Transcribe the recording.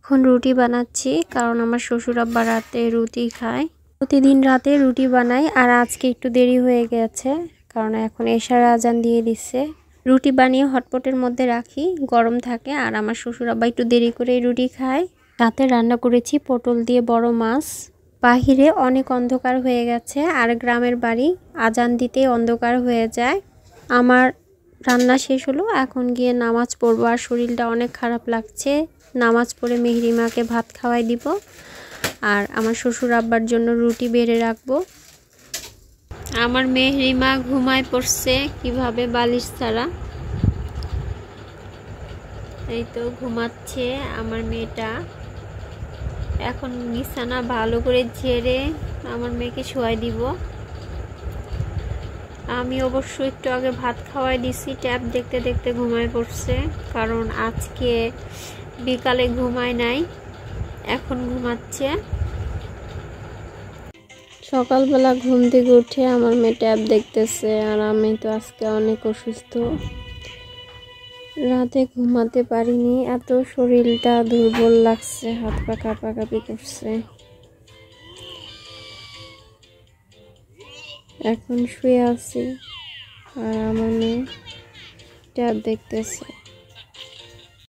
এখন রুটি বানাচ্ছি, কারণ আমার শ্বশুর আব্বা রাতে রুটি খায়। প্রতিদিন রাতে রুটি বানাই, আর আজকে একটু দেরি হয়ে গেছে কারণ এখন এশার আজান দিয়ে দিচ্ছে। রুটি বানিয়ে হটপটের মধ্যে রাখি, গরম থাকে, আর আমার শ্বশুর আব্বা একটু দেরি করে রুটি খায়। রাতে রান্না করেছি পটল দিয়ে বড় মাছ। বাহিরে অনেক অন্ধকার হয়ে গেছে, আর গ্রামের বাড়ি আজান দিতেই অন্ধকার হয়ে যায়। আমার রান্না শেষ হলো, এখন গিয়ে নামাজ পড়বো। আর শরীরটা অনেক খারাপ লাগছে। নামাজ পড়ে মেহরিমাকে ভাত খাওয়াই দিব, আর আমার শ্বশুর আব্বার জন্য রুটি বেড়ে রাখবো। আমার মেহরিমা ঘুমায় পড়ছে কিভাবে, বালিশ ছাড়া। এই তো ঘুমাচ্ছে আমার মেয়েটা। এখন বিছানা ভালো করে ঝেড়ে আমার মেয়েকে শোয়াই দিব। আমি অবশ্য একটু আগে ভাত খাওয়াই দিছি, ট্যাব দেখতে দেখতে ঘুমায় পড়ছে, কারণ আজকে বিকালে ঘুমায় নাই, এখন ঘুমাচ্ছে। সকালবেলা ঘুম থেকে উঠে আমার মেয়ে ট্যাব দেখতেছে, আর আমি তো আজকে অনেক অসুস্থ, রাতে ঘুমাতে পারিনি, এত শরীরটা দুর্বল লাগছে, হাত পা কাঁপাকাঁপি করছে। এখন শুয়ে আছি, আর আমার মেয়ে ট্যাব দেখতেছে।